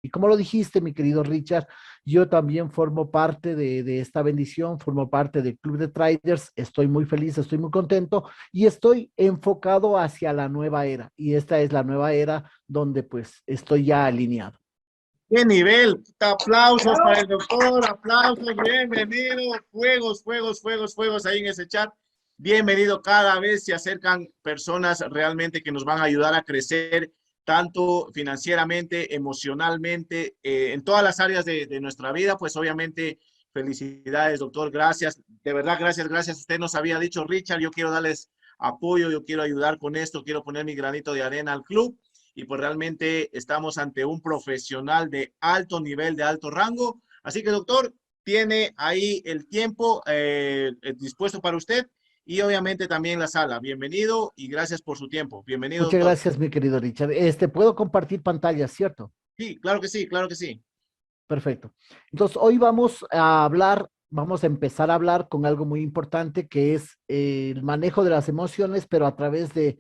Y como lo dijiste, mi querido Richard, yo también formo parte de esta bendición, formo parte del Club de Traders, estoy muy feliz, estoy muy contento y estoy enfocado hacia la nueva era. Y esta es la nueva era donde pues estoy ya alineado. ¡Qué nivel! Aplausos para el doctor, aplausos, bienvenido. Fuegos, fuegos, fuegos, fuegos ahí en ese chat. Bienvenido, cada vez se acercan personas realmente que nos van a ayudar a crecer, tanto financieramente, emocionalmente, en todas las áreas de nuestra vida. Pues obviamente, felicidades, doctor, gracias. De verdad, gracias, gracias. Usted nos había dicho, Richard, yo quiero darles apoyo, yo quiero ayudar con esto, quiero poner mi granito de arena al club y pues realmente estamos ante un profesional de alto nivel, de alto rango. Así que, doctor, tiene ahí el tiempo dispuesto para usted y obviamente también la sala. Bienvenido y gracias por su tiempo. Bienvenido, Muchas doctor. gracias, mi querido Richard. Puedo compartir pantalla, ¿cierto? Sí, claro que sí, claro que sí. Perfecto. Entonces, hoy vamos a hablar, vamos a empezar a hablar con algo muy importante que es el manejo de las emociones, pero a través de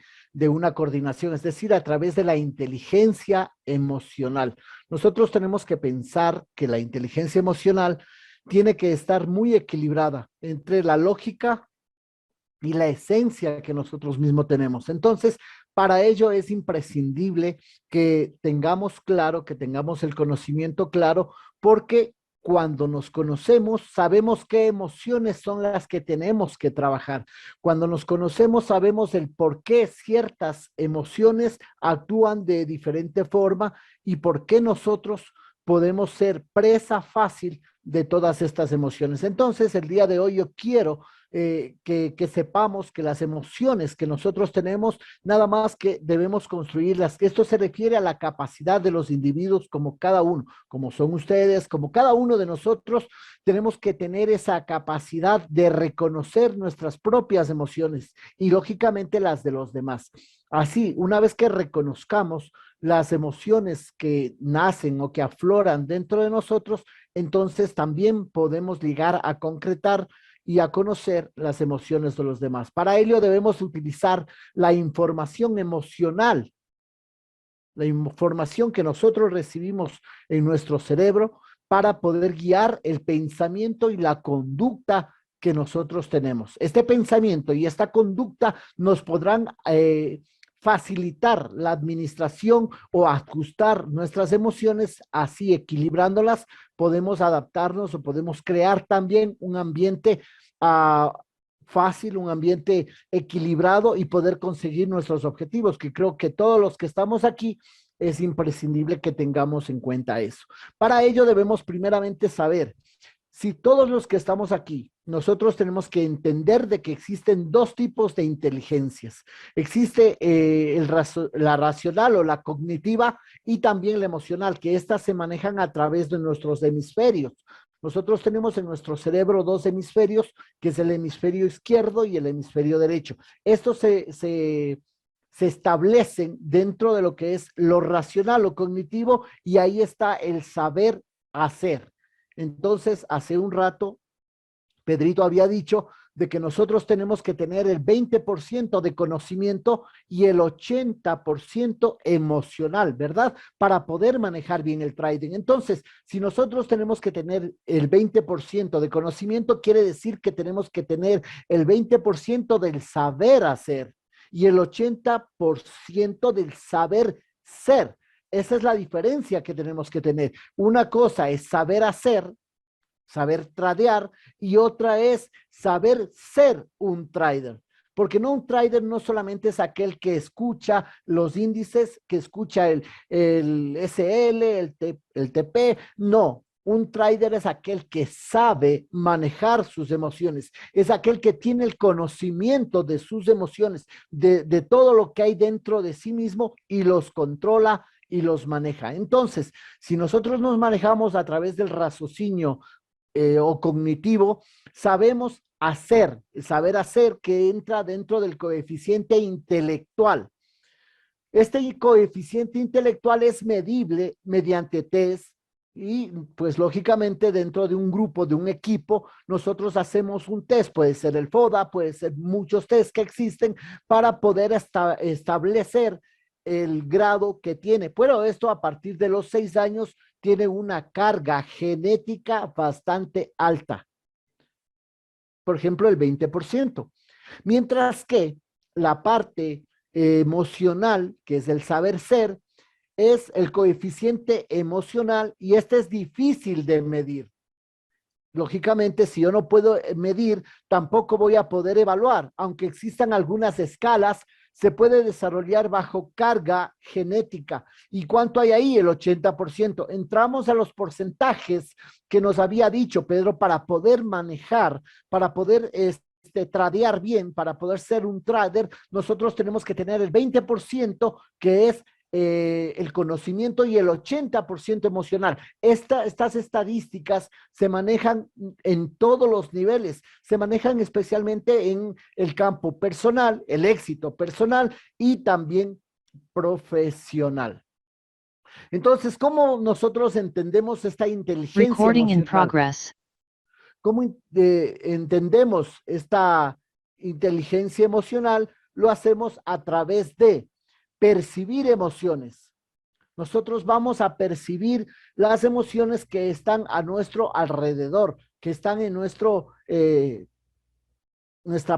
una coordinación, es decir, a través de la inteligencia emocional. Nosotros tenemos que pensar que la inteligencia emocional tiene que estar muy equilibrada entre la lógica y la esencia que nosotros mismos tenemos. Entonces, para ello es imprescindible que tengamos claro, que tengamos el conocimiento claro, porque cuando nos conocemos, sabemos qué emociones son las que tenemos que trabajar. Cuando nos conocemos, sabemos el por qué ciertas emociones actúan de diferente forma y por qué nosotros podemos ser presa fácil de todas estas emociones. Entonces, el día de hoy yo quiero que sepamos que las emociones que nosotros tenemos, nada más que debemos construirlas. Esto se refiere a la capacidad de los individuos como cada uno, como son ustedes, como cada uno de nosotros, tenemos que tener esa capacidad de reconocer nuestras propias emociones y lógicamente las de los demás. Así, una vez que reconozcamos las emociones que nacen o que afloran dentro de nosotros, entonces también podemos llegar a concretar y a conocer las emociones de los demás. Para ello debemos utilizar la información emocional, la información que nosotros recibimos en nuestro cerebro para poder guiar el pensamiento y la conducta que nosotros tenemos. Este pensamiento y esta conducta nos podrán facilitar la administración o ajustar nuestras emociones, así equilibrándolas, podemos adaptarnos o podemos crear también un ambiente uh, fácil, un ambiente equilibrado y poder conseguir nuestros objetivos, que creo que todos los que estamos aquí es imprescindible que tengamos en cuenta eso. Para ello debemos primeramente saber si todos los que estamos aquí, nosotros tenemos que entender de que existen dos tipos de inteligencias. Existe la racional o la cognitiva y también la emocional, que estas se manejan a través de nuestros hemisferios. Nosotros tenemos en nuestro cerebro dos hemisferios, que es el hemisferio izquierdo y el hemisferio derecho. Estos se establecen dentro de lo que es lo racional o cognitivo y ahí está el saber hacer. Entonces, hace un rato, Pedrito había dicho de que nosotros tenemos que tener el 20% de conocimiento y el 80% emocional, ¿verdad? Para poder manejar bien el trading. Entonces, si nosotros tenemos que tener el 20% de conocimiento, quiere decir que tenemos que tener el 20% del saber hacer y el 80% del saber ser. Esa es la diferencia que tenemos que tener. Una cosa es saber hacer, saber tradear, y otra es saber ser un trader. Porque no un trader no solamente es aquel que escucha los índices, que escucha el SL, el TP, no. Un trader es aquel que sabe manejar sus emociones, es aquel que tiene el conocimiento de sus emociones, de todo lo que hay dentro de sí mismo y los controla y los maneja. Entonces, si nosotros nos manejamos a través del raciocinio o cognitivo, sabemos hacer, saber hacer que entra dentro del coeficiente intelectual. Este coeficiente intelectual es medible mediante test y pues lógicamente dentro de un grupo, de un equipo, nosotros hacemos un test, puede ser el FODA, puede ser muchos tests que existen para poder establecer el grado que tiene. Pero esto a partir de los 6 años tiene una carga genética bastante alta. Por ejemplo, el 20%. Mientras que la parte emocional, que es el saber ser, es el coeficiente emocional y este es difícil de medir. Lógicamente, si yo no puedo medir, tampoco voy a poder evaluar. Aunque existan algunas escalas, se puede desarrollar bajo carga genética. ¿Y cuánto hay ahí? El 80%. Entramos a los porcentajes que nos había dicho Pedro para poder manejar, para poder tradear bien, para poder ser un trader, nosotros tenemos que tener el 20% que es el conocimiento y el 80% emocional. Estas estadísticas se manejan en todos los niveles, se manejan especialmente en el campo personal, el éxito personal y también profesional. Entonces, ¿cómo nosotros entendemos esta inteligencia emocional? ¿Cómo entendemos esta inteligencia emocional? Lo hacemos a través de percibir emociones. Nosotros vamos a percibir las emociones que están a nuestro alrededor, que están en nuestra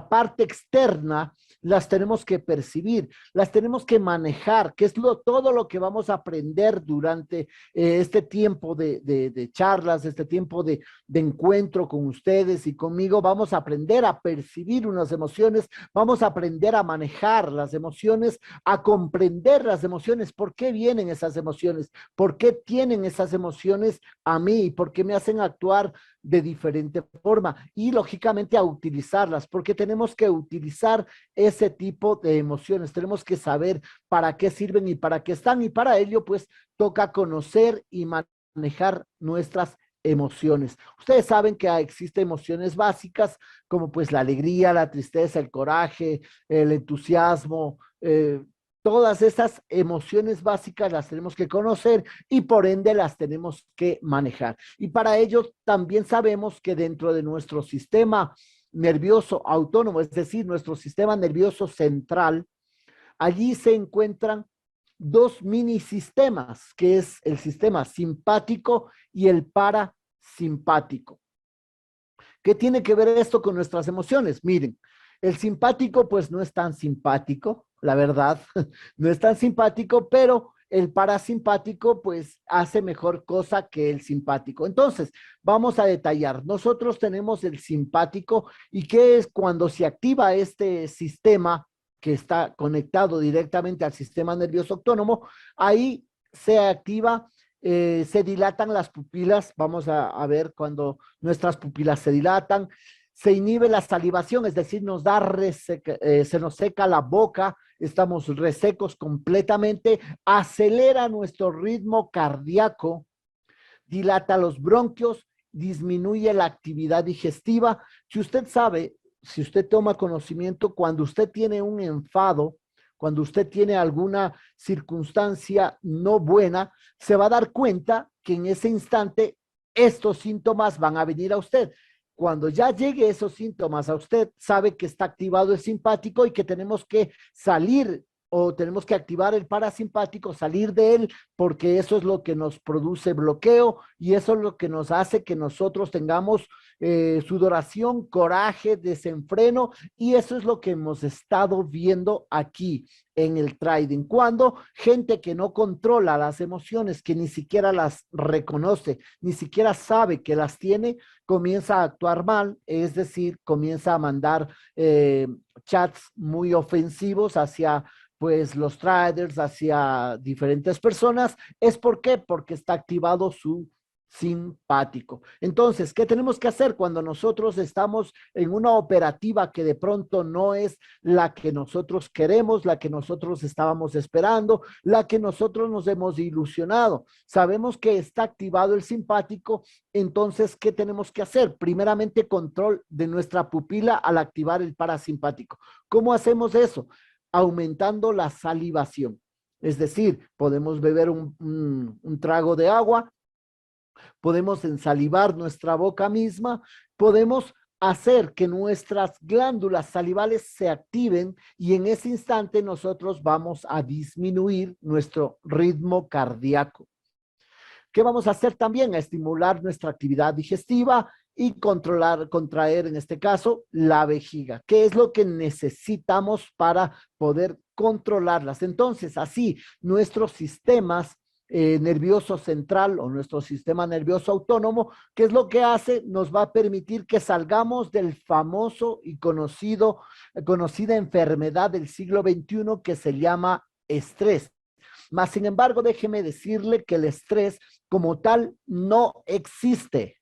parte externa, las tenemos que percibir, las tenemos que manejar, que es todo lo que vamos a aprender durante este tiempo de charlas, este tiempo de encuentro con ustedes y conmigo. Vamos a aprender a percibir unas emociones, vamos a aprender a manejar las emociones, a comprender las emociones, por qué vienen esas emociones, por qué tienen esas emociones a mí, por qué me hacen actuar de diferente forma y lógicamente a utilizarlas, porque tenemos que utilizar ese tipo de emociones, tenemos que saber para qué sirven y para qué están, y para ello pues toca conocer y manejar nuestras emociones. Ustedes saben que existen emociones básicas como pues la alegría, la tristeza, el coraje, el entusiasmo, todas estas emociones básicas las tenemos que conocer y por ende las tenemos que manejar. Y para ello también sabemos que dentro de nuestro sistema nervioso autónomo, es decir, nuestro sistema nervioso central, allí se encuentran dos mini sistemas, que es el sistema simpático y el parasimpático. ¿Qué tiene que ver esto con nuestras emociones? Miren, el simpático pues no es tan simpático, la verdad, no es tan simpático, pero el parasimpático pues hace mejor cosa que el simpático. Entonces, vamos a detallar. Nosotros tenemos el simpático y ¿qué es cuando se activa este sistema que está conectado directamente al sistema nervioso autónomo? Ahí se activa, se dilatan las pupilas. Vamos a ver cuando nuestras pupilas se dilatan. Se inhibe la salivación, es decir, se nos seca la boca, estamos resecos completamente, acelera nuestro ritmo cardíaco, dilata los bronquios, disminuye la actividad digestiva. Si usted sabe, si usted toma conocimiento, cuando usted tiene un enfado, cuando usted tiene alguna circunstancia no buena, se va a dar cuenta que en ese instante estos síntomas van a venir a usted. Cuando ya llegue esos síntomas a usted, sabe que está activado el simpático y que tenemos que salir o tenemos que activar el parasimpático, salir de él, porque eso es lo que nos produce bloqueo y eso es lo que nos hace que nosotros tengamos sudoración, coraje, desenfreno, y eso es lo que hemos estado viendo aquí en el trading, cuando gente que no controla las emociones, que ni siquiera las reconoce, ni siquiera sabe que las tiene, comienza a actuar mal, es decir, comienza a mandar chats muy ofensivos hacia pues los traders, hacia diferentes personas. ¿Es por qué? Porque está activado su simpático. Entonces, ¿qué tenemos que hacer cuando nosotros estamos en una operativa que de pronto no es la que nosotros queremos, la que nosotros estábamos esperando, la que nosotros nos hemos ilusionado? Sabemos que está activado el simpático, entonces, ¿qué tenemos que hacer? Primeramente, control de nuestra pupila al activar el parasimpático. ¿Cómo hacemos eso? Aumentando la salivación. Es decir, podemos beber un trago de agua, podemos ensalivar nuestra boca misma, podemos hacer que nuestras glándulas salivales se activen y en ese instante nosotros vamos a disminuir nuestro ritmo cardíaco. ¿Qué vamos a hacer también? A estimular nuestra actividad digestiva y contraer en este caso la vejiga. ¿Qué es lo que necesitamos para poder controlarlas? Entonces, así nuestros sistemas nervioso central o nuestro sistema nervioso autónomo, ¿qué es lo que hace? Nos va a permitir que salgamos del famoso y conocida enfermedad del siglo XXI que se llama estrés. Mas, sin embargo, déjeme decirle que el estrés como tal no existe.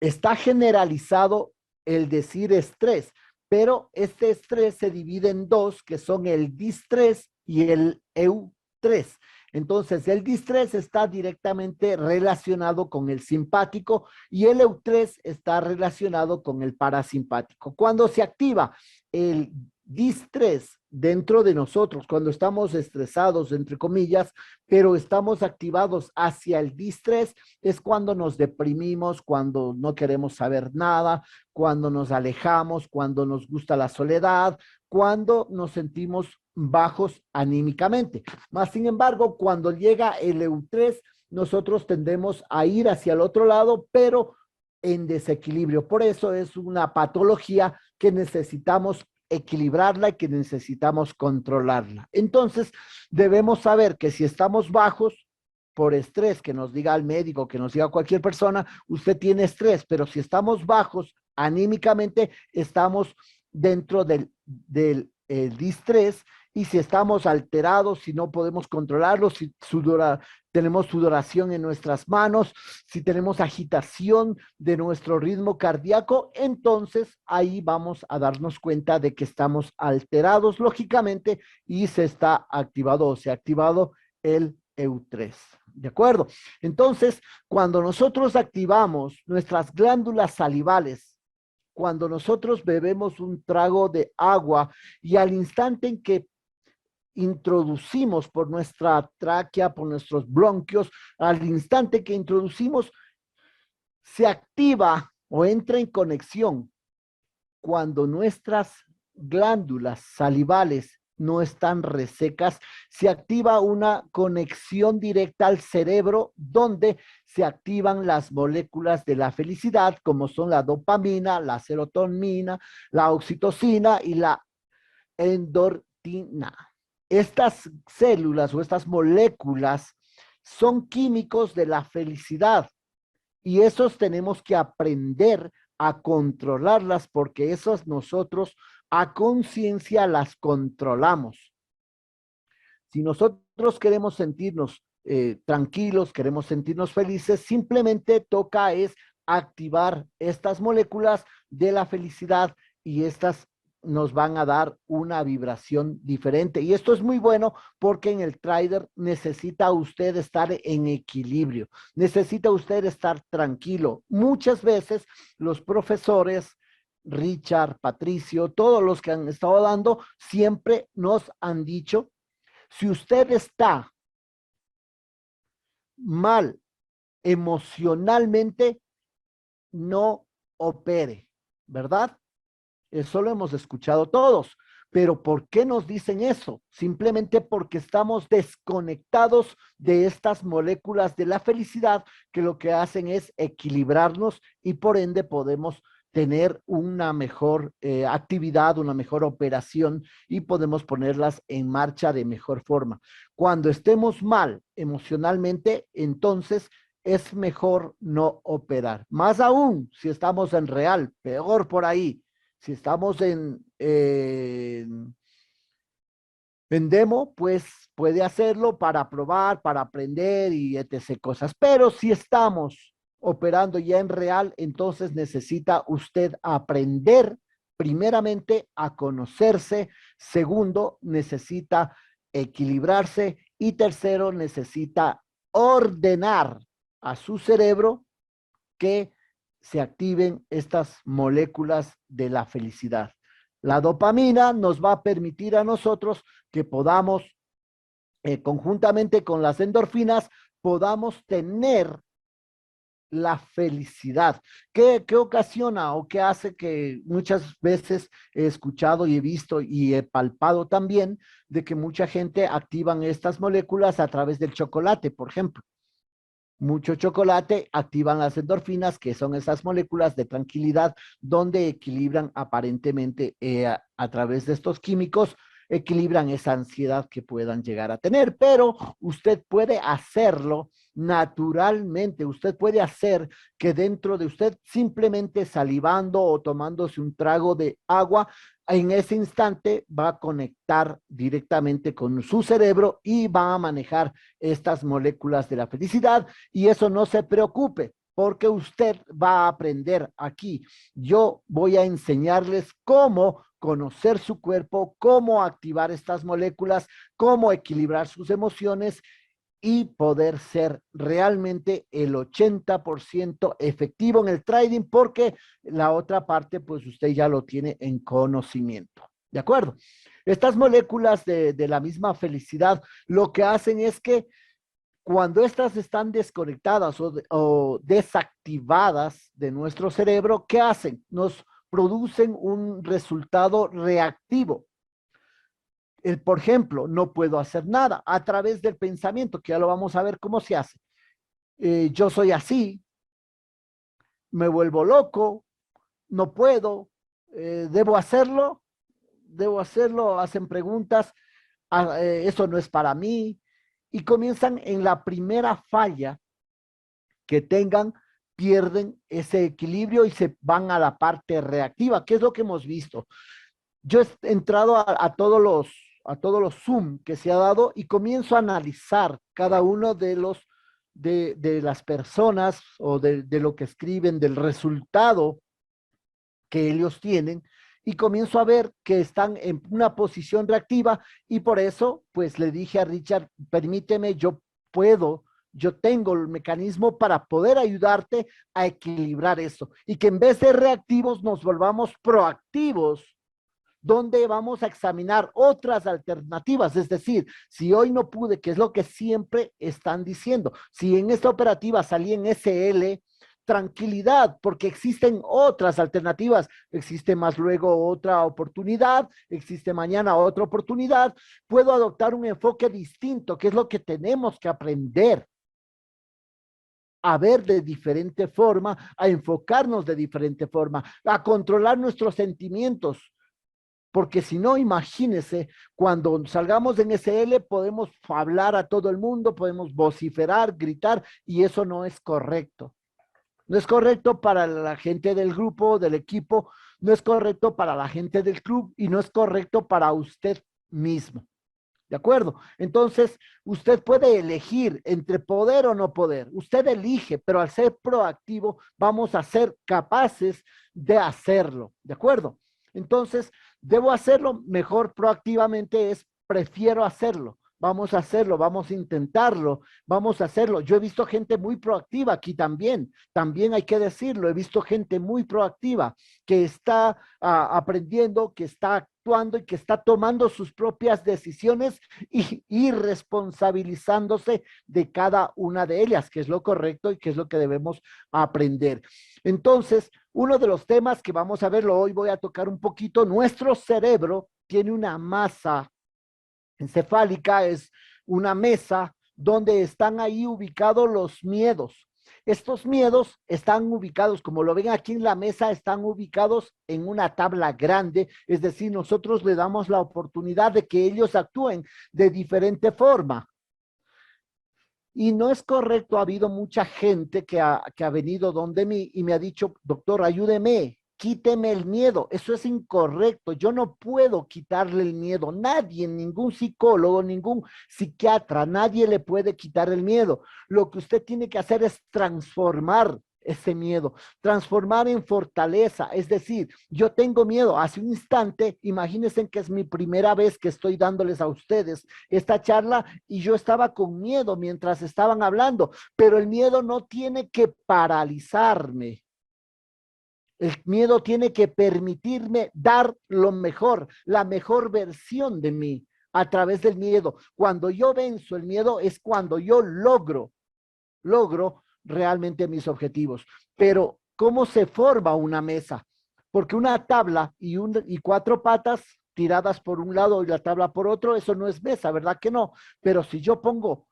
Está generalizado el decir estrés, pero este estrés se divide en dos, que son el distrés y el eustrés. Entonces, el distrés está directamente relacionado con el simpático y el eustrés está relacionado con el parasimpático. Cuando se activa el distrés dentro de nosotros, cuando estamos estresados, entre comillas, pero estamos activados hacia el distrés, es cuando nos deprimimos, cuando no queremos saber nada, cuando nos alejamos, cuando nos gusta la soledad, cuando nos sentimos bajos anímicamente. Más sin embargo, cuando llega el eustrés, nosotros tendemos a ir hacia el otro lado, pero en desequilibrio. Por eso es una patología que necesitamos equilibrarla y que necesitamos controlarla. Entonces, debemos saber que si estamos bajos por estrés, que nos diga el médico, que nos diga cualquier persona, usted tiene estrés, pero si estamos bajos anímicamente, estamos dentro del distrés, y si estamos alterados, si no podemos controlarlo, si tenemos sudoración en nuestras manos, si tenemos agitación de nuestro ritmo cardíaco, entonces ahí vamos a darnos cuenta de que estamos alterados, lógicamente, y se está activado o se ha activado el eustrés. ¿De acuerdo? Entonces, cuando nosotros activamos nuestras glándulas salivales, cuando nosotros bebemos un trago de agua y al instante en que introducimos por nuestra tráquea, por nuestros bronquios, al instante que introducimos, se activa o entra en conexión cuando nuestras glándulas salivales no están resecas, se activa una conexión directa al cerebro donde se activan las moléculas de la felicidad, como son la dopamina, la serotonina, la oxitocina y la endorfina. Estas células o estas moléculas son químicos de la felicidad y esos tenemos que aprender a controlarlas porque esos nosotros a conciencia las controlamos. Si nosotros queremos sentirnos tranquilos, queremos sentirnos felices, simplemente toca es activar estas moléculas de la felicidad y estas nos van a dar una vibración diferente. Y esto es muy bueno porque en el trader necesita usted estar en equilibrio, necesita usted estar tranquilo. Muchas veces los profesores, Richard, Patricio, todos los que han estado dando, siempre nos han dicho, si usted está mal emocionalmente, no opere, ¿verdad? Eso lo hemos escuchado todos, pero ¿por qué nos dicen eso? Simplemente porque estamos desconectados de estas moléculas de la felicidad que lo que hacen es equilibrarnos y por ende podemos tener una mejor actividad, una mejor operación y podemos ponerlas en marcha de mejor forma. Cuando estemos mal emocionalmente, entonces es mejor no operar. Más aún, si estamos en real, peor por ahí. Si estamos en demo, pues puede hacerlo para probar, para aprender y etc. cosas. Pero si estamos operando ya en real, entonces necesita usted aprender primeramente a conocerse, segundo, necesita equilibrarse y tercero, necesita ordenar a su cerebro que se activen estas moléculas de la felicidad. La dopamina nos va a permitir a nosotros que podamos, conjuntamente con las endorfinas, podamos tener la felicidad. ¿Qué ocasiona o qué hace que muchas veces he escuchado y he visto y he palpado también de que mucha gente activan estas moléculas a través del chocolate, por ejemplo? Mucho chocolate activan las endorfinas, que son esas moléculas de tranquilidad, donde equilibran aparentemente a través de estos químicos, equilibran esa ansiedad que puedan llegar a tener, pero usted puede hacerlo naturalmente, usted puede hacer que dentro de usted, simplemente salivando o tomándose un trago de agua, en ese instante va a conectar directamente con su cerebro y va a manejar estas moléculas de la felicidad, y eso no se preocupe, porque usted va a aprender aquí. Yo voy a enseñarles cómo conocer su cuerpo, cómo activar estas moléculas, cómo equilibrar sus emociones y poder ser realmente el 80% efectivo en el trading, porque la otra parte, pues usted ya lo tiene en conocimiento. ¿De acuerdo? Estas moléculas de la misma felicidad lo que hacen es que cuando estas están desconectadas o desactivadas de nuestro cerebro, ¿qué hacen? Nos producen un resultado reactivo. Por ejemplo, no puedo hacer nada a través del pensamiento, que ya lo vamos a ver cómo se hace. Yo soy así, me vuelvo loco, no puedo, debo hacerlo, hacen preguntas, eso no es para mí, y comienzan en la primera falla que tengan, pierden ese equilibrio y se van a la parte reactiva, que es lo que hemos visto. Yo he entrado a todos los Zoom que se ha dado y comienzo a analizar cada uno de las personas o de lo que escriben, del resultado que ellos tienen, y comienzo a ver que están en una posición reactiva, y por eso pues le dije a Richard, permíteme, yo tengo el mecanismo para poder ayudarte a equilibrar eso, y que en vez de reactivos nos volvamos proactivos, donde vamos a examinar otras alternativas. Es decir, si hoy no pude, que es lo que siempre están diciendo, si en esta operativa salí en SL, tranquilidad, porque existen otras alternativas, existe más luego otra oportunidad, existe mañana otra oportunidad, puedo adoptar un enfoque distinto, que es lo que tenemos que aprender a ver de diferente forma, a enfocarnos de diferente forma, a controlar nuestros sentimientos. Porque si no, imagínese, cuando salgamos en SL podemos hablar a todo el mundo, podemos vociferar, gritar, y eso no es correcto. No es correcto para la gente del grupo, del equipo, no es correcto para la gente del club y no es correcto para usted mismo. ¿De acuerdo? Entonces, usted puede elegir entre poder o no poder. Usted elige, pero al ser proactivo vamos a ser capaces de hacerlo. ¿De acuerdo? Entonces, debo hacerlo mejor proactivamente, es prefiero hacerlo. Vamos a hacerlo, vamos a intentarlo, vamos a hacerlo. Yo he visto gente muy proactiva aquí también hay que decirlo, he visto gente muy proactiva que está aprendiendo, que está actuando y que está tomando sus propias decisiones y responsabilizándose de cada una de ellas, que es lo correcto y que es lo que debemos aprender. Entonces, uno de los temas que vamos a verlo hoy, voy a tocar un poquito, nuestro cerebro tiene una masa encefálica, es una mesa donde están ahí ubicados los miedos. Estos miedos están ubicados, como lo ven aquí en la mesa, están ubicados en una tabla grande, es decir, nosotros le damos la oportunidad de que ellos actúen de diferente forma. Y no es correcto, ha habido mucha gente que ha venido donde mí y me ha dicho, doctor, ayúdeme, quíteme el miedo. Eso es incorrecto, yo no puedo quitarle el miedo. Nadie, ningún psicólogo, ningún psiquiatra, nadie le puede quitar el miedo. Lo que usted tiene que hacer es transformar ese miedo, transformar en fortaleza. Es decir, yo tengo miedo. Hace un instante, imagínense que es mi primera vez que estoy dándoles a ustedes esta charla y yo estaba con miedo mientras estaban hablando, pero el miedo no tiene que paralizarme. El miedo tiene que permitirme dar lo mejor, la mejor versión de mí a través del miedo. Cuando yo venzo el miedo es cuando yo logro realmente mis objetivos. Pero, ¿cómo se forma una mesa? Porque una tabla y cuatro patas tiradas por un lado y la tabla por otro, eso no es mesa, ¿verdad que no? Pero si yo pongo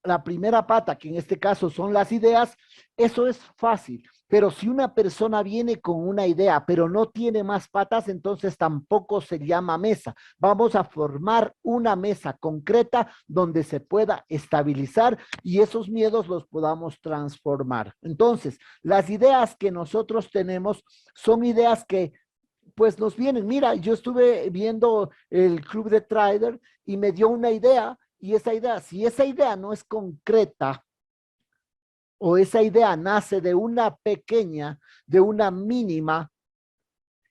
la primera pata, que en este caso son las ideas, eso es fácil. Pero si una persona viene con una idea, pero no tiene más patas, entonces tampoco se llama mesa. Vamos a formar una mesa concreta donde se pueda estabilizar y esos miedos los podamos transformar. Entonces, las ideas que nosotros tenemos son ideas que pues nos vienen. Mira, yo estuve viendo el club de trader y me dio una idea y esa idea, si esa idea no es concreta o esa idea nace de una pequeña, de una mínima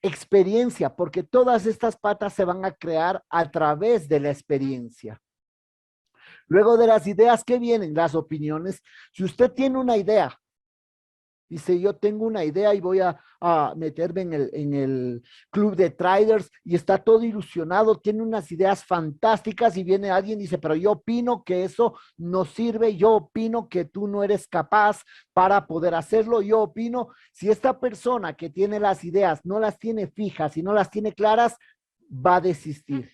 experiencia, porque todas estas patas se van a crear a través de la experiencia. Luego de las ideas que vienen, las opiniones. Si usted tiene una idea, dice, yo tengo una idea y voy a meterme en el club de traders y está todo ilusionado, tiene unas ideas fantásticas y viene alguien y dice, pero yo opino que eso no sirve, yo opino que tú no eres capaz para poder hacerlo, yo opino, si esta persona que tiene las ideas no las tiene fijas y no las tiene claras, va a desistir.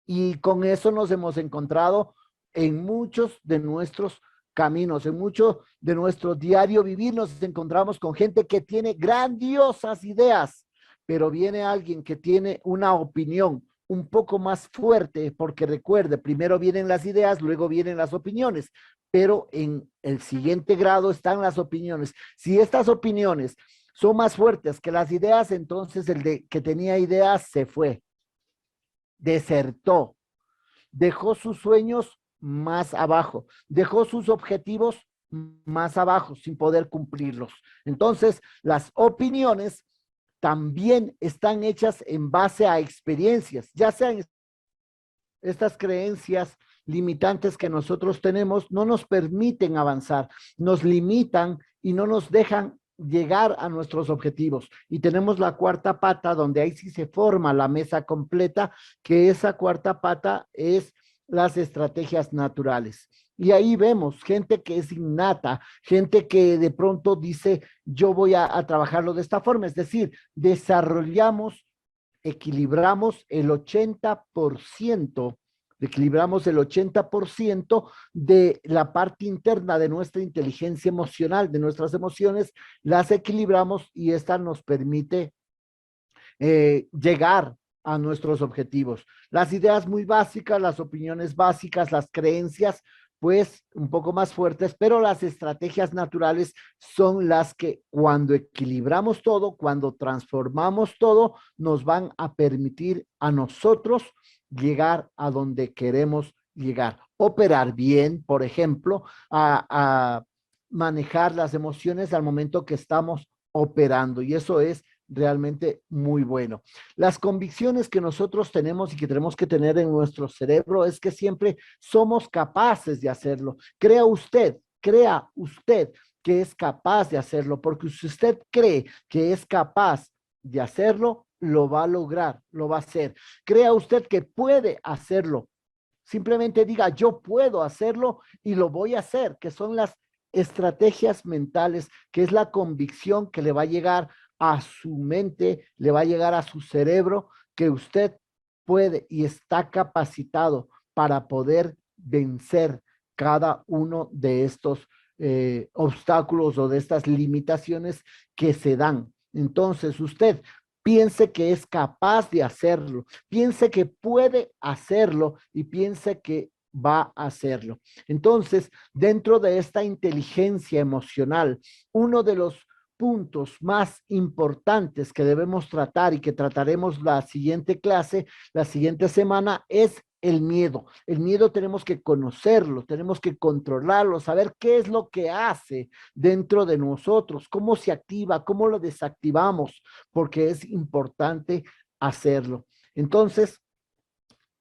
Y con eso nos hemos encontrado en muchos de nuestros caminos, en mucho de nuestro diario vivir nos encontramos con gente que tiene grandiosas ideas, pero viene alguien que tiene una opinión un poco más fuerte, porque recuerde, primero vienen las ideas, luego vienen las opiniones, pero en el siguiente grado están las opiniones. Si estas opiniones son más fuertes que las ideas, entonces el de que tenía ideas se fue, desertó, dejó sus sueños más abajo, dejó sus objetivos más abajo sin poder cumplirlos. Entonces, las opiniones también están hechas en base a experiencias, ya sean estas creencias limitantes que nosotros tenemos, no nos permiten avanzar, nos limitan y no nos dejan llegar a nuestros objetivos. Y tenemos la cuarta pata, donde ahí sí se forma la mesa completa, que esa cuarta pata es las estrategias naturales. Y ahí vemos gente que es innata, gente que de pronto dice, yo voy a trabajarlo de esta forma, es decir, desarrollamos, equilibramos el 80%, equilibramos el 80% de la parte interna de nuestra inteligencia emocional, de nuestras emociones, las equilibramos y esta nos permite llegar a nuestros objetivos. Las ideas muy básicas, las opiniones básicas, las creencias, pues un poco más fuertes, pero las estrategias naturales son las que cuando equilibramos todo, cuando transformamos todo, nos van a permitir a nosotros llegar a donde queremos llegar. Operar bien, por ejemplo, a manejar las emociones al momento que estamos operando y eso es realmente muy bueno. Las convicciones que nosotros tenemos y que tenemos que tener en nuestro cerebro es que siempre somos capaces de hacerlo. Crea usted que es capaz de hacerlo, porque si usted cree que es capaz de hacerlo, lo va a lograr, lo va a hacer. Crea usted que puede hacerlo. Simplemente diga, yo puedo hacerlo y lo voy a hacer, que son las estrategias mentales, que es la convicción que le va a llegar a su mente, le va a llegar a su cerebro, que usted puede y está capacitado para poder vencer cada uno de estos obstáculos o de estas limitaciones que se dan. Entonces, usted piense que es capaz de hacerlo, piense que puede hacerlo y piense que va a hacerlo. Entonces, dentro de esta inteligencia emocional, uno de los puntos más importantes que debemos tratar y que trataremos la siguiente clase, la siguiente semana, es el miedo. El miedo tenemos que conocerlo, tenemos que controlarlo, saber qué es lo que hace dentro de nosotros, cómo se activa, cómo lo desactivamos, porque es importante hacerlo. Entonces,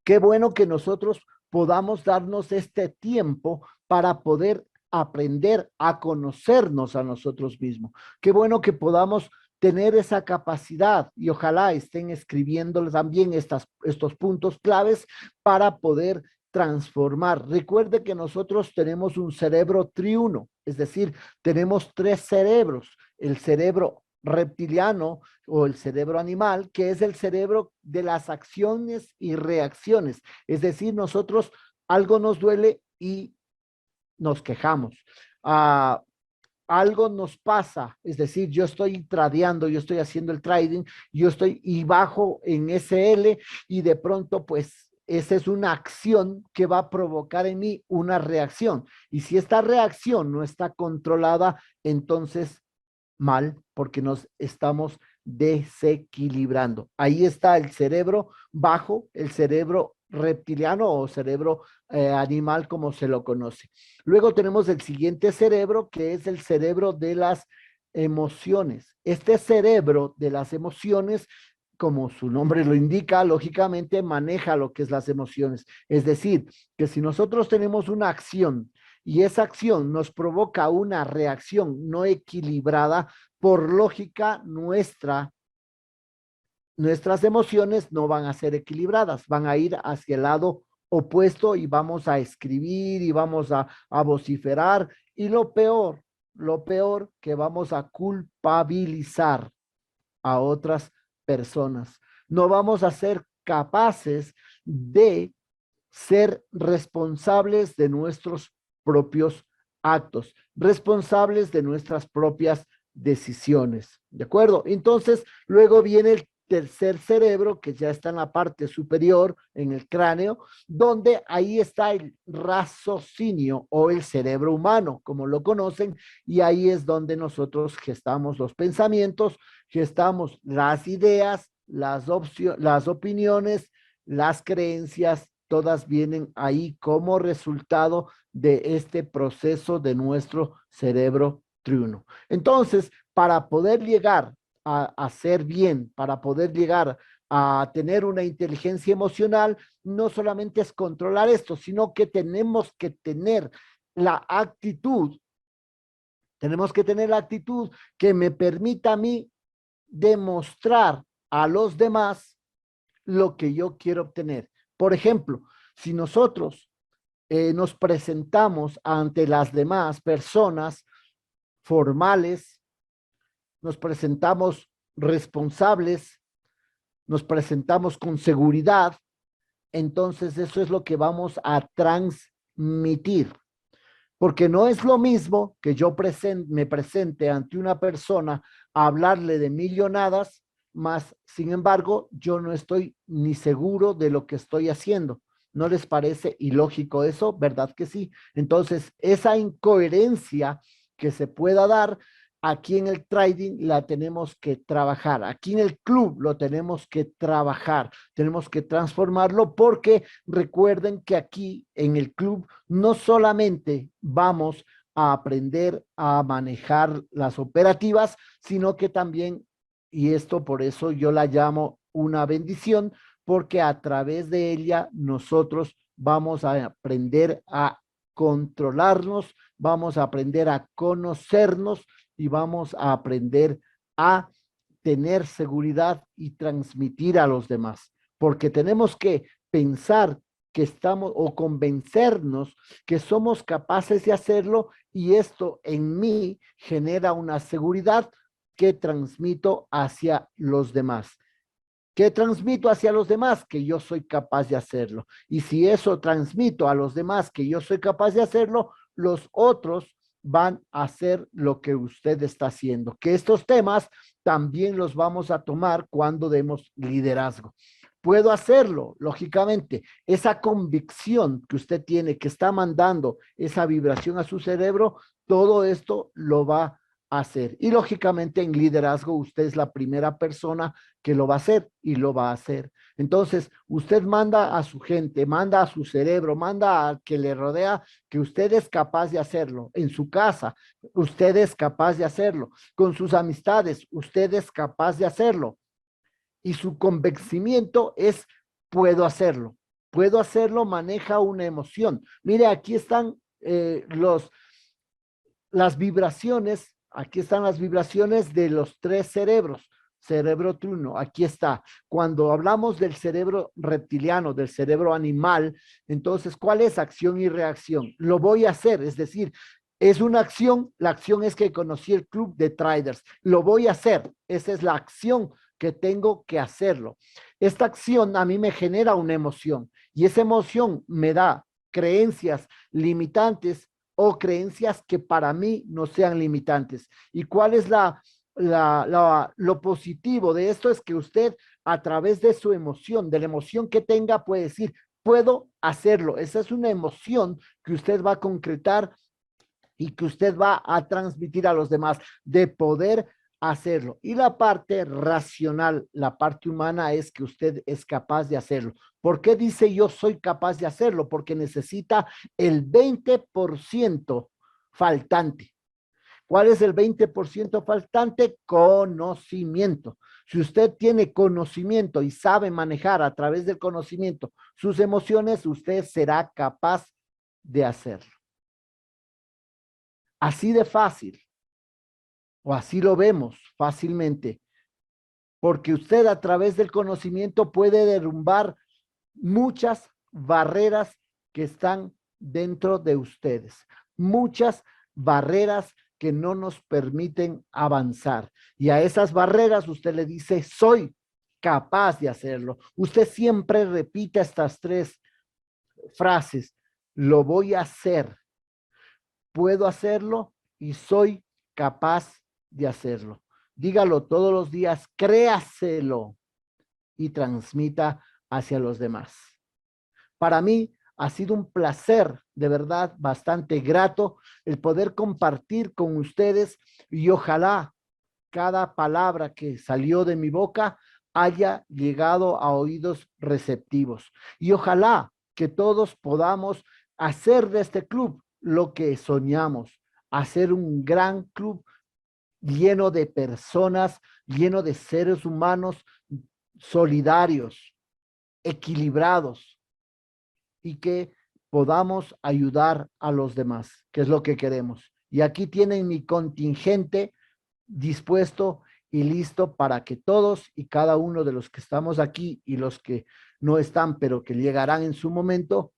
qué bueno que nosotros podamos darnos este tiempo para poder aprender a conocernos a nosotros mismos. Qué bueno que podamos tener esa capacidad y ojalá estén escribiendo también estos puntos claves para poder transformar. Recuerde que nosotros tenemos un cerebro triuno. Es decir, tenemos tres cerebros, el cerebro reptiliano o el cerebro animal, que es el cerebro de las acciones y reacciones. Es decir, nosotros algo nos duele y nos quejamos. Ah, algo nos pasa, es decir, yo estoy tradeando, yo estoy haciendo el trading, yo estoy y bajo en SL y de pronto pues esa es una acción que va a provocar en mí una reacción. Y si esta reacción no está controlada, entonces mal, porque nos estamos desequilibrando. Ahí está el cerebro bajo, el cerebro reptiliano o cerebro animal, como se lo conoce. Luego tenemos el siguiente cerebro, que es el cerebro de las emociones. Este cerebro de las emociones, como su nombre lo indica, lógicamente maneja lo que es las emociones. Es decir, que si nosotros tenemos una acción y esa acción nos provoca una reacción no equilibrada, por lógica nuestras emociones no van a ser equilibradas, van a ir hacia el lado opuesto y vamos a escribir y vamos a vociferar y lo peor que vamos a culpabilizar a otras personas. No vamos a ser capaces de ser responsables de nuestros propios actos, responsables de nuestras propias decisiones. ¿De acuerdo? Entonces, luego viene el tercer cerebro, que ya está en la parte superior, en el cráneo, donde ahí está el raciocinio o el cerebro humano, como lo conocen, y ahí es donde nosotros gestamos los pensamientos, gestamos las ideas, las opiniones, las creencias, todas vienen ahí como resultado de este proceso de nuestro cerebro triuno. Entonces, para poder llegar a hacer bien, para poder llegar a tener una inteligencia emocional, no solamente es controlar esto, sino que tenemos que tener la actitud, que me permita a mí demostrar a los demás lo que yo quiero obtener. Por ejemplo, si nosotros nos presentamos ante las demás personas formales, nos presentamos responsables, nos presentamos con seguridad, entonces eso es lo que vamos a transmitir. Porque no es lo mismo que yo me presente ante una persona a hablarle de millonadas, más sin embargo, yo no estoy ni seguro de lo que estoy haciendo. ¿No les parece ilógico eso? ¿Verdad que sí? Entonces, esa incoherencia que se pueda dar, aquí en el trading la tenemos que trabajar. Aquí en el club lo tenemos que trabajar. Tenemos que transformarlo porque recuerden que aquí en el club no solamente vamos a aprender a manejar las operativas, sino que también, y esto por eso yo la llamo una bendición, porque a través de ella nosotros vamos a aprender a controlarnos, vamos a aprender a conocernos y vamos a aprender a tener seguridad y transmitir a los demás, porque tenemos que pensar que estamos o convencernos que somos capaces de hacerlo y esto en mí genera una seguridad que transmito hacia los demás. ¿Qué transmito hacia los demás? Que yo soy capaz de hacerlo. Y si eso transmito a los demás que yo soy capaz de hacerlo, los otros van a hacer lo que usted está haciendo. Que estos temas también los vamos a tomar cuando demos liderazgo. Puedo hacerlo, lógicamente. Esa convicción que usted tiene, que está mandando esa vibración a su cerebro, todo esto lo va a hacer. Y lógicamente en liderazgo usted es la primera persona que lo va a hacer y lo va a hacer. Entonces, usted manda a su gente, manda a su cerebro, manda al que le rodea que usted es capaz de hacerlo. En su casa, usted es capaz de hacerlo. Con sus amistades, usted es capaz de hacerlo. Y su convencimiento es, puedo hacerlo. Puedo hacerlo, maneja una emoción. Mire, aquí están las vibraciones. Aquí están las vibraciones de los tres cerebros. Cerebro triuno, aquí está. Cuando hablamos del cerebro reptiliano, del cerebro animal, entonces, ¿cuál es acción y reacción? Lo voy a hacer, es decir, Es una acción, la acción es que conocí el club de traders, lo voy a hacer, esa es la acción que tengo que hacerlo. Esta acción a mí me genera una emoción y esa emoción me da creencias limitantes o creencias que para mí no sean limitantes. ¿Y cuál es lo positivo de esto? Es que usted a través de su emoción, de la emoción que tenga, puede decir, puedo hacerlo. Esa es una emoción que usted va a concretar y que usted va a transmitir a los demás de poder hacerlo. Y la parte racional, la parte humana es que usted es capaz de hacerlo. ¿Por qué dice yo soy capaz de hacerlo? Porque necesita el 20% faltante. ¿Cuál es el 20% faltante? Conocimiento. Si usted tiene conocimiento y sabe manejar a través del conocimiento sus emociones, usted será capaz de hacerlo. Así de fácil, o así lo vemos fácilmente, porque usted a través del conocimiento puede derrumbar muchas barreras que están dentro de ustedes, muchas barreras que no nos permiten avanzar. Y a esas barreras usted le dice, soy capaz de hacerlo. Usted siempre repite estas tres frases, lo voy a hacer, puedo hacerlo y soy capaz de hacerlo. Dígalo todos los días, créaselo y transmita hacia los demás. Para mí ha sido un placer, de verdad, bastante grato el poder compartir con ustedes y ojalá cada palabra que salió de mi boca haya llegado a oídos receptivos. Y ojalá que todos podamos hacer de este club lo que soñamos, hacer un gran club lleno de personas, lleno de seres humanos solidarios, equilibrados y que podamos ayudar a los demás, que es lo que queremos. Y aquí tienen mi contingente dispuesto y listo para que todos y cada uno de los que estamos aquí y los que no están, pero que llegarán en su momento,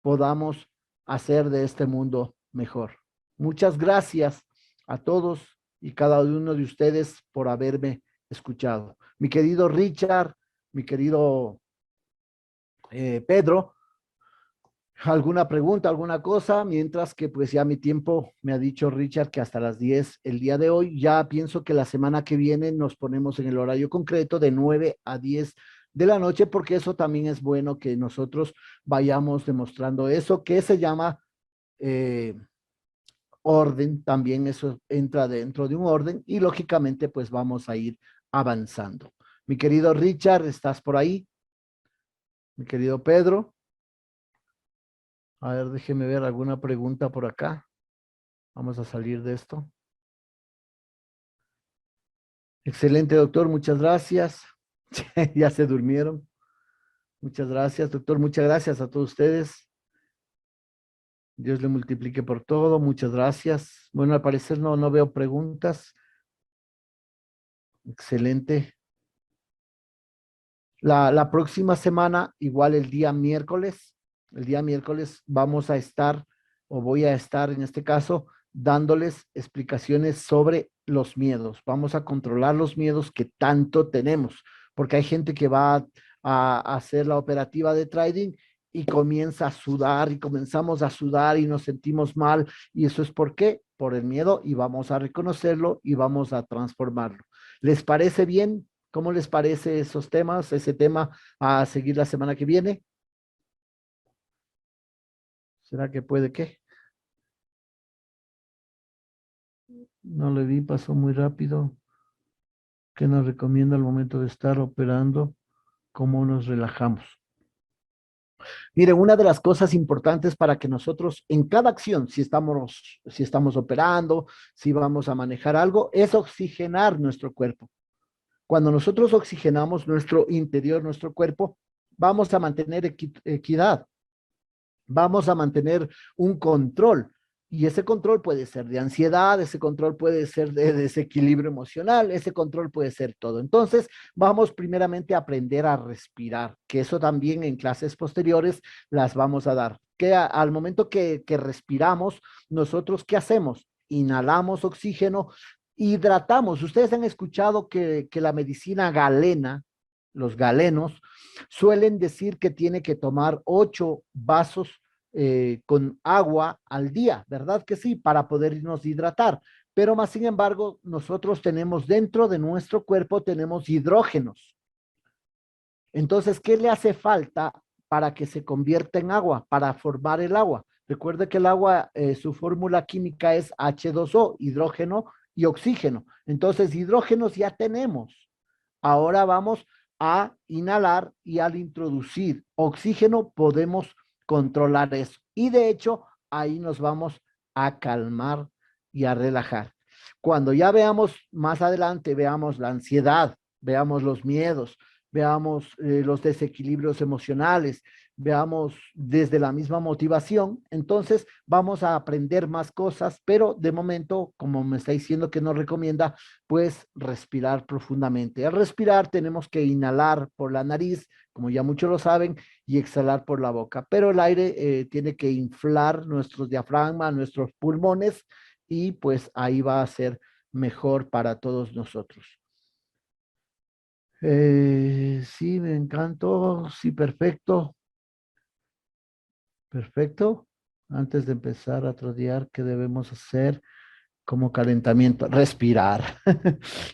podamos hacer de este mundo mejor. Muchas gracias a todos y cada uno de ustedes por haberme escuchado. Mi querido Richard, mi querido Pedro, ¿alguna pregunta, alguna cosa? Mientras que pues ya mi tiempo me ha dicho Richard que hasta las 10 el día de hoy. Ya pienso que la semana que viene nos ponemos en el horario concreto de 9 a 10 de la noche, porque eso también es bueno que nosotros vayamos demostrando eso, que se llama orden, también eso entra dentro de un orden y lógicamente pues vamos a ir avanzando. Mi querido Richard, ¿estás por ahí? Mi querido Pedro. A ver, déjeme ver alguna pregunta por acá. Vamos a salir de esto. Excelente, doctor. Muchas gracias. Ya se durmieron. Muchas gracias, doctor. Muchas gracias a todos ustedes. Dios le multiplique por todo. Muchas gracias. Bueno, al parecer no veo preguntas. Excelente. La próxima semana, igual el día miércoles vamos a estar, o voy a estar en este caso, dándoles explicaciones sobre los miedos. Vamos a controlar los miedos que tanto tenemos, porque hay gente que va a hacer la operativa de trading y comienza a sudar y comenzamos a sudar y nos sentimos mal. ¿Y eso es por qué? Por el miedo, y vamos a reconocerlo y vamos a transformarlo. ¿Les parece bien? ¿Cómo les parece esos temas, ese tema a seguir la semana que viene? ¿Será que puede qué? No le vi, pasó muy rápido. ¿Qué nos recomienda al momento de estar operando? ¿Cómo nos relajamos? Miren, una de las cosas importantes para que nosotros en cada acción, si estamos operando, si vamos a manejar algo, es oxigenar nuestro cuerpo. Cuando nosotros oxigenamos nuestro interior, nuestro cuerpo, vamos a mantener equidad, vamos a mantener un control. Y ese control puede ser de ansiedad, ese control puede ser de desequilibrio emocional, ese control puede ser todo. Entonces, vamos primeramente a aprender a respirar, que eso también en clases posteriores las vamos a dar. al momento que respiramos, nosotros, ¿qué hacemos? Inhalamos oxígeno, hidratamos. Ustedes han escuchado que la medicina galena, los galenos, suelen decir que tiene que tomar 8 vasos con agua al día, ¿verdad que sí? Para podernos hidratar. Pero más sin embargo, nosotros tenemos dentro de nuestro cuerpo, tenemos hidrógenos. Entonces, ¿qué le hace falta para que se convierta en agua, para formar el agua? Recuerde que el agua, su fórmula química es H2O, hidrógeno y oxígeno. Entonces, hidrógenos ya tenemos. Ahora vamos a inhalar y al introducir oxígeno podemos controlar eso. Y de hecho, ahí nos vamos a calmar y a relajar. Cuando ya veamos más adelante, veamos la ansiedad, veamos los miedos, veamos los desequilibrios emocionales, veamos desde la misma motivación, entonces vamos a aprender más cosas, pero de momento, como me está diciendo que nos recomienda, pues respirar profundamente. Al respirar tenemos que inhalar por la nariz, como ya muchos lo saben, y exhalar por la boca, pero el aire tiene que inflar nuestros diafragmas, nuestros pulmones, y pues ahí va a ser mejor para todos nosotros. Sí, me encantó, sí, perfecto. Perfecto. Antes de empezar a trodear, ¿qué debemos hacer como calentamiento? Respirar.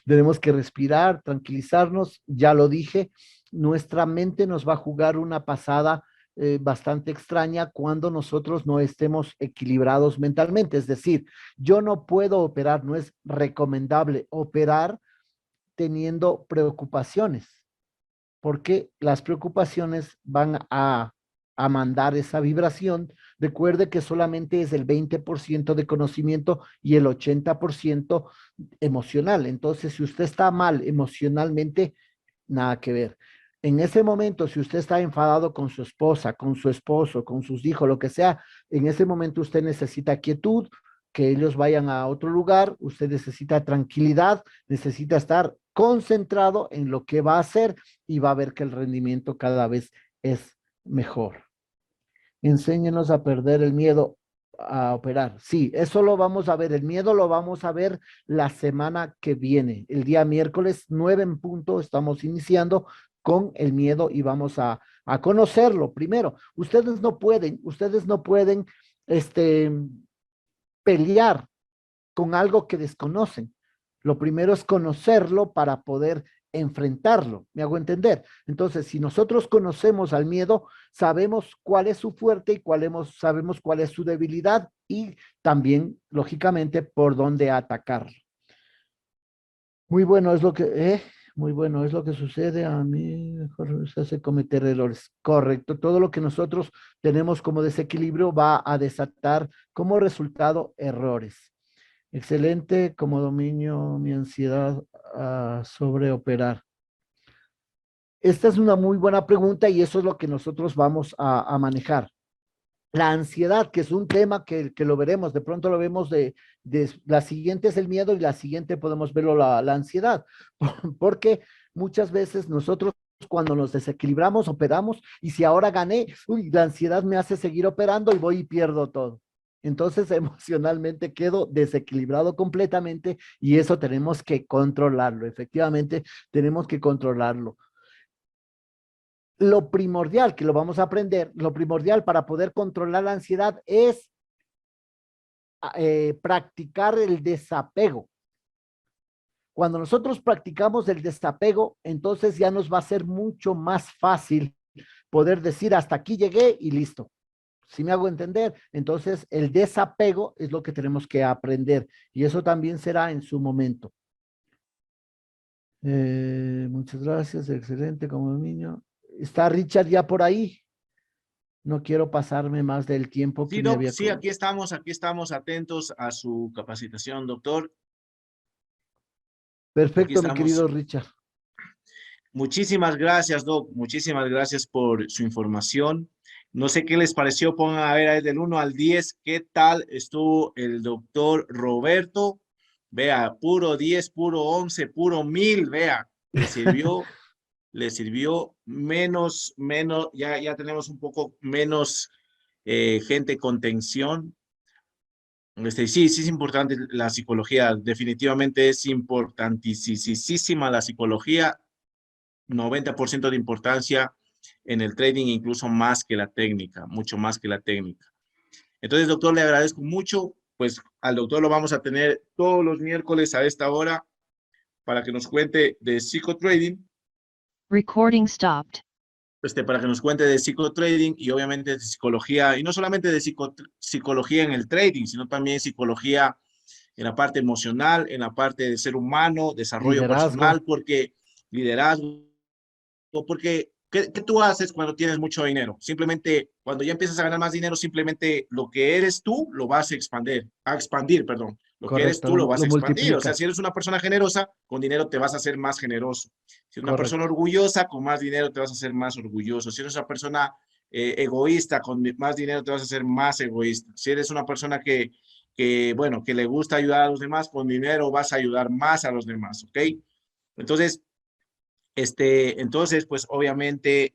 Tenemos que respirar, tranquilizarnos. Ya lo dije, nuestra mente nos va a jugar una pasada bastante extraña cuando nosotros no estemos equilibrados mentalmente. Es decir, yo no puedo operar, no es recomendable operar teniendo preocupaciones, porque las preocupaciones van a mandar esa vibración. Recuerde que solamente es el 20% de conocimiento y el 80% emocional. Entonces, si usted está mal emocionalmente, nada que ver. En ese momento, si usted está enfadado con su esposa, con su esposo, con sus hijos, lo que sea, en ese momento usted necesita quietud, que ellos vayan a otro lugar, usted necesita tranquilidad, necesita estar concentrado en lo que va a hacer y va a ver que el rendimiento cada vez es mejor. Enséñenos a perder el miedo a operar. Sí, eso lo vamos a ver. El miedo lo vamos a ver la semana que viene. El día miércoles 9 en punto estamos iniciando con el miedo y vamos a conocerlo primero. Ustedes no pueden este, pelear con algo que desconocen. Lo primero es conocerlo para poder enfrentarlo, ¿me hago entender? Entonces, si nosotros conocemos al miedo, sabemos cuál es su fuerte y sabemos cuál es su debilidad y también, lógicamente, por dónde atacarlo. Muy bueno es lo que, muy bueno es lo que sucede a mí, mejor se hace cometer errores. Correcto, todo lo que nosotros tenemos como desequilibrio va a desatar como resultado errores. Excelente, como dominio mi ansiedad sobre operar. Esta es una muy buena pregunta y eso es lo que nosotros vamos a manejar. La ansiedad, que es un tema que lo veremos, de pronto lo vemos la siguiente es el miedo y la siguiente podemos verlo la ansiedad, porque muchas veces nosotros cuando nos desequilibramos operamos y si ahora gané, uy, la ansiedad me hace seguir operando y voy y pierdo todo. Entonces emocionalmente quedo desequilibrado completamente y eso tenemos que controlarlo, efectivamente tenemos que controlarlo. Lo primordial, que lo vamos a aprender, lo primordial para poder controlar la ansiedad es practicar el desapego. Cuando nosotros practicamos el desapego, entonces ya nos va a ser mucho más fácil poder decir hasta aquí llegué y listo. ¿Sí me hago entender? Entonces el desapego es lo que tenemos que aprender y eso también será en su momento. Muchas gracias, excelente como niño. ¿Está Richard ya por ahí? No quiero pasarme más del tiempo que Sí, me doc, había... sí, aquí estamos atentos a su capacitación, doctor. Aquí Perfecto, mi estamos. querido Richard. Muchísimas gracias, Doc. Muchísimas gracias por su información. No sé qué les pareció. Pongan a ver ahí del 1 al 10 qué tal estuvo el doctor Roberto. Vea, puro 10, puro 11, puro 1000. Vea, le sirvió menos, ya tenemos un poco menos gente con tensión. Sí, sí es importante la psicología, definitivamente es importantísima la psicología, 90% de importancia en el trading, incluso más que la técnica, mucho más que la técnica. Entonces, doctor, le agradezco mucho, pues al doctor lo vamos a tener todos los miércoles a esta hora para que nos cuente de psicotrading. Recording stopped. Para que nos cuente de psicotrading y obviamente de psicología, y no solamente de psicología en el trading, sino también psicología en la parte emocional, en la parte de ser humano, desarrollo Liderazgo. personal, porque liderazgo, porque ¿qué tú haces cuando tienes mucho dinero? Simplemente, cuando ya empiezas a ganar más dinero, simplemente lo que eres tú lo vas a expandir, perdón. Lo que eres Correcto, tú lo vas lo a expandir. O sea, multiplicas. si eres una persona generosa, con dinero te vas a hacer más generoso. Si eres una persona Correcto. orgullosa, con más dinero te vas a hacer más orgulloso. Si eres una persona egoísta, con más dinero te vas a hacer más egoísta. Si eres una persona bueno, que le gusta ayudar a los demás, con dinero vas a ayudar más a los demás, ¿ok? Entonces, pues obviamente,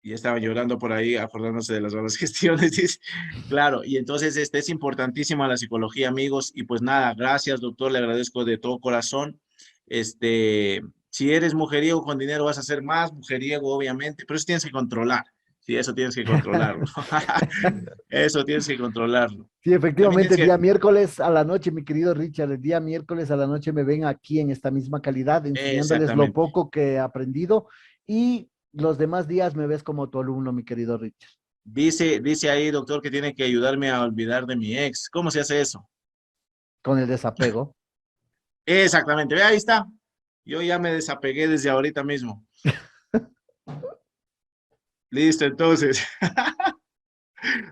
ya estaba llorando por ahí, acordándose de las malas gestiones, dice. Claro, y entonces, es importantísima la psicología, amigos, y pues nada, gracias, doctor, le agradezco de todo corazón. Si eres mujeriego con dinero, vas a ser más mujeriego, obviamente, pero eso tienes que controlar, sí, eso tienes que controlarlo. Eso tienes que controlarlo. Sí, También efectivamente, tienes el día que, miércoles a la noche, mi querido Richard, el día miércoles a la noche me ven aquí en esta misma calidad, enseñándoles lo exactamente. poco que he aprendido y los demás días me ves como tu alumno, mi querido Richard, Dice ahí, doctor, que tiene que ayudarme a olvidar de mi ex. ¿Cómo se hace eso? con el desapego. Exactamente, ve, ahí está. Yo ya me desapegué desde ahorita mismo. Listo, entonces.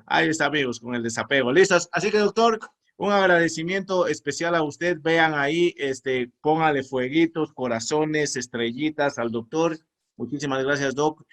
Ahí está, amigos, con el desapego. ¿Listos? Así que, doctor, un agradecimiento especial a usted. Vean ahí, póngale fueguitos, corazones, estrellitas al doctor. Muchísimas gracias, doc.